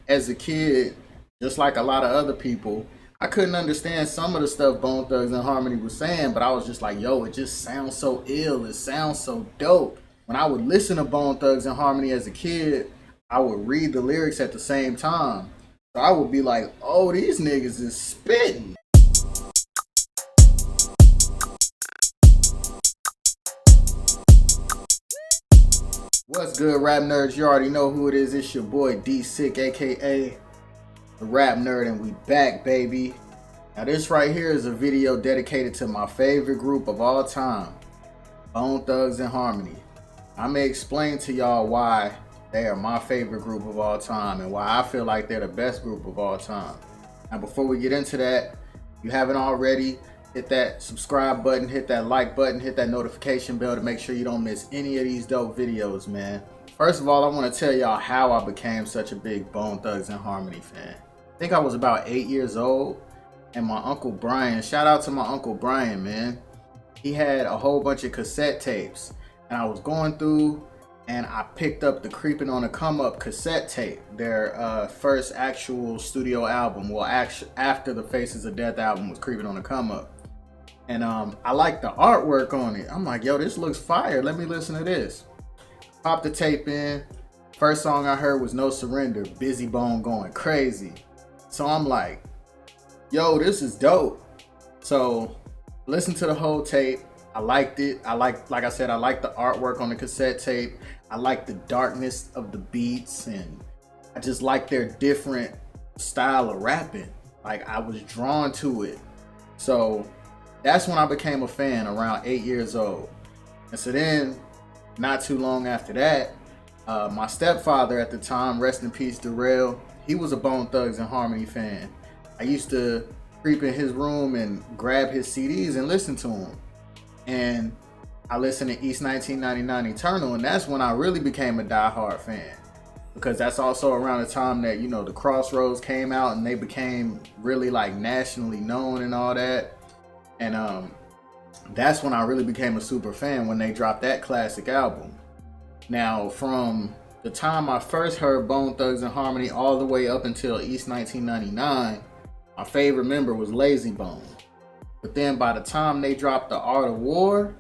as a kid, just like a lot of other people, I couldn't understand some of the stuff Bone Thugs and Harmony was saying, but I was just like, yo, it just sounds so ill. It sounds so dope. When I would listen to Bone Thugs and Harmony as a kid, I would read the lyrics at the same time. So I would be like, oh, these niggas is spitting. What's good, rap nerds? You already know who it is. It's your boy D Sick, aka the Rap Nerd, and we back, baby. Now this right here is a video dedicated to my favorite group of all time, Bone Thugs and Harmony. I may explain to y'all why they are my favorite group of all time and why I feel like they're the best group of all time. Now before we get into that, if you haven't already, hit that subscribe button, hit that like button, hit that notification bell to make sure you don't miss any of these dope videos, man. First of all, I want to tell y'all how I became such a big Bone Thugs and Harmony fan. I think I was about 8 years old, and my Uncle Brian, shout out to my Uncle Brian, man. He had a whole bunch of cassette tapes, and I was going through and I picked up the Creeping on the Come Up cassette tape, their first actual studio album. Well, after the Faces of Death album was Creeping on the Come Up. And I like the artwork on it. I'm like, yo, this looks fire. Let me listen to this. Pop the tape in. First song I heard was No Surrender, Busy Bone going crazy. So I'm like, yo, this is dope. So listen to the whole tape. I liked it. Like I said, I like the artwork on the cassette tape. I like the darkness of the beats, and I just like their different style of rapping. Like, I was drawn to it. So that's when I became a fan, around 8 years old. And so then, not too long after that, my stepfather at the time, rest in peace, Darrell, he was a Bone Thugs and Harmony fan. I used to creep in his room and grab his CDs and listen to them. And I listened to East 1999 Eternal, and that's when I really became a diehard fan. Because that's also around the time that, you know, the Crossroads came out and they became really like nationally known and all that. And that's when I really became a super fan, when they dropped that classic album. Now, from the time I first heard Bone Thugs and Harmony all the way up until East 1999, my favorite member was Lazy Bone. But then by the time they dropped The Art of War,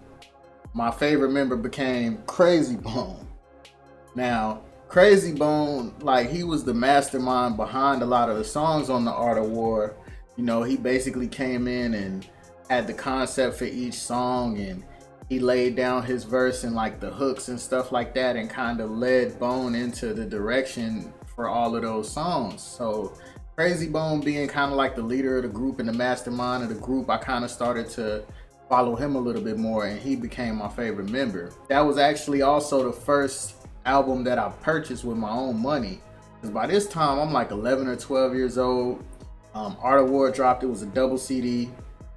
my favorite member became Crazy Bone. Now, Crazy Bone, like, he was the mastermind behind a lot of the songs on The Art of War. You know, he basically came in and had the concept for each song, and he laid down his verse and like the hooks and stuff like that, and kind of led Bone into the direction for all of those songs. So Crazy Bone being kind of like the leader of the group and the mastermind of the group, I kind of started to follow him a little bit more, and he became my favorite member. That was actually also the first album that I purchased with my own money, because by this time I'm like 11 or 12 years old. Art of War dropped. It was a double CD,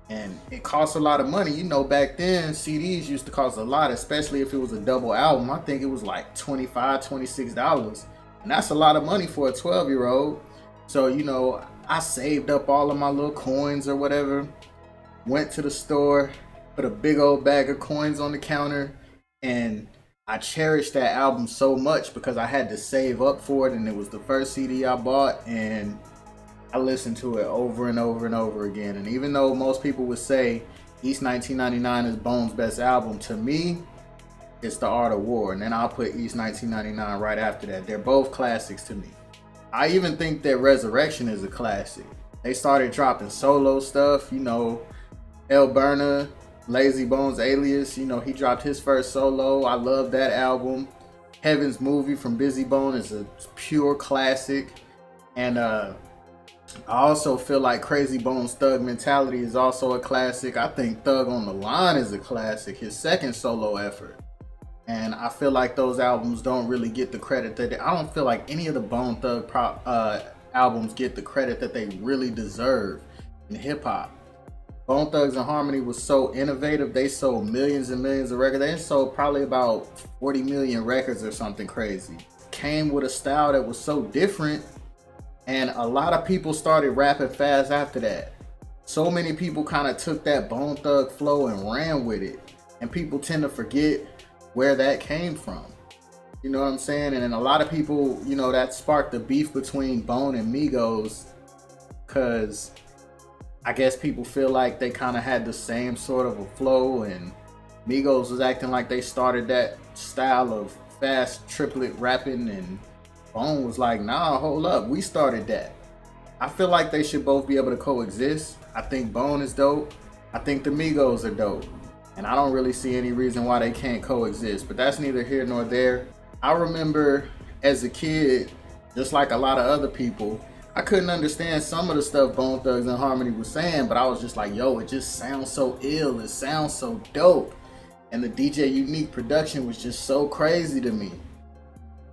and it cost a lot of money. You know, back then CDs used to cost a lot, especially if it was a double album. I think it was like $25, $26, and that's a lot of money for a 12-year-old. So, you know, I saved up all of my little coins or whatever, went to the store, put a big old bag of coins on the counter, and I cherished that album so much because I had to save up for it, and it was the first CD I bought, and I listened to it over and over and over again. And even though most people would say East 1999 is Bone's best album, to me, it's The Art of War, and then I'll put East 1999 right after that. They're both classics to me. I even think that Resurrection is a classic. They started dropping solo stuff, you know, El Burna, Lazy Bone's alias, you know, he dropped his first solo. I love that album. Heaven's Movie from Busy Bone is a pure classic. And I also feel like Crazy Bone's Thug Mentality is also a classic. I think Thug on the Line is a classic, his second solo effort. And I feel like those albums don't really get the credit that I don't feel like any of the Bone Thug albums get the credit that they really deserve in hip hop. Bone Thugs and Harmony was so innovative. They sold millions and millions of records. They sold probably about 40 million records or something crazy. Came with a style that was so different, and a lot of people started rapping fast after that. So many people kind of took that Bone Thug flow and ran with it, and people tend to forget where that came from. You know what I'm saying? And then a lot of people, you know, that sparked the beef between Bone and Migos, because I guess people feel like they kind of had the same sort of a flow, and Migos was acting like they started that style of fast triplet rapping, and Bone was like, nah, hold up, we started that. I feel like they should both be able to coexist. I think Bone is dope. I think the Migos are dope. And I don't really see any reason why they can't coexist, but that's neither here nor there. I remember as a kid, just like a lot of other people, I couldn't understand some of the stuff Bone Thugs and Harmony was saying, but I was just like, yo, it just sounds so ill. It sounds so dope. And the DJ Unique production was just so crazy to me.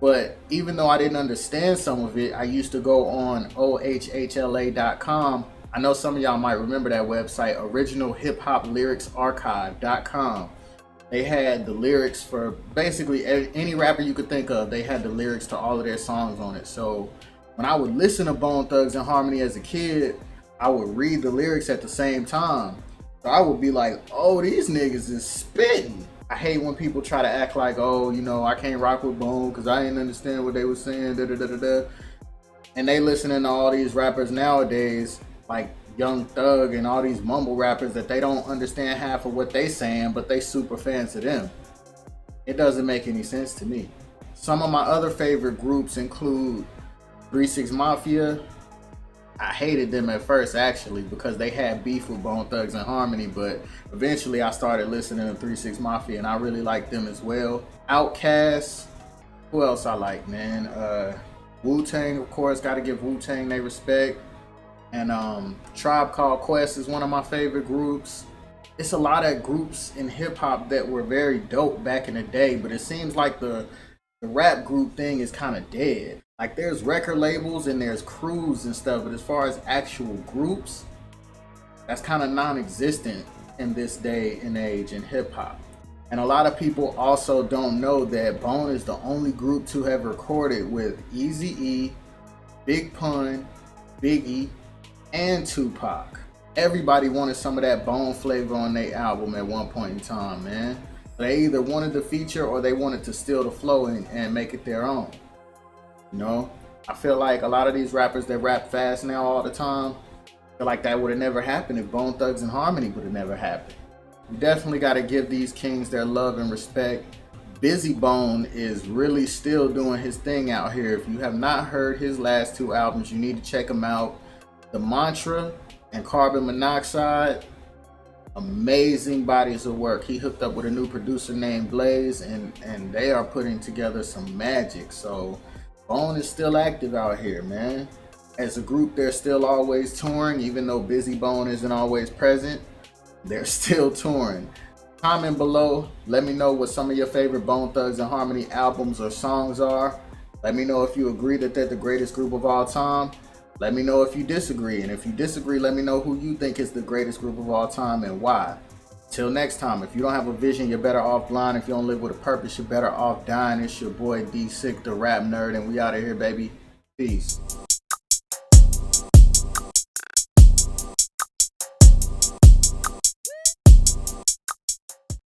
But even though I didn't understand some of it, I used to go on ohhla.com. I know some of y'all might remember that website, originalhiphoplyricsarchive.com. They had the lyrics for basically any rapper you could think of. They had the lyrics to all of their songs on it. So when I would listen to Bone Thugs and Harmony as a kid, I would read the lyrics at the same time. So I would be like, oh, these niggas is spitting. I hate when people try to act like, oh, you know, I can't rock with Bone because I didn't understand what they were saying, da da da da da. And they listening to all these rappers nowadays, like Young Thug and all these mumble rappers, that they don't understand half of what they saying, but they super fans of them. It doesn't make any sense to me. Some of my other favorite groups include 3 6 Mafia. I hated them at first, actually, because they had beef with Bone Thugs and Harmony, but eventually I started listening to 3 6 Mafia and I really liked them as well. Outkast, who else I like, man? Wu-Tang, of course, gotta give Wu-Tang their respect. And Tribe Called Quest is one of my favorite groups. It's a lot of groups in hip hop that were very dope back in the day, but it seems like the rap group thing is kind of dead. Like, there's record labels and there's crews and stuff, but as far as actual groups, that's kind of non-existent in this day and age in hip hop. And a lot of people also don't know that Bone is the only group to have recorded with Eazy-E, Big Pun, Biggie, and Tupac. Everybody wanted some of that Bone flavor on their album at one point in time, man. They either wanted the feature or they wanted to steal the flow and make it their own. You know, I feel like a lot of these rappers that rap fast now all the time, I feel like that would have never happened if Bone Thugs and Harmony would have never happened. You definitely got to give these kings their love and respect. Busy Bone is really still doing his thing out here. If you have not heard his last 2 albums, you need to check them out. The Mantra and Carbon Monoxide, amazing bodies of work. He hooked up with a new producer named Blaze, and they are putting together some magic. So Bone is still active out here, man. As a group, they're still always touring, even though Busy Bone isn't always present. They're still touring. Comment below. Let me know what some of your favorite Bone Thugs and Harmony albums or songs are. Let me know if you agree that they're the greatest group of all time. Let me know if you disagree. And if you disagree, let me know who you think is the greatest group of all time and why. Till next time, if you don't have a vision, you're better off blind. If you don't live with a purpose, you're better off dying. It's your boy D Sick, the rap nerd, and we out of here, baby. Peace.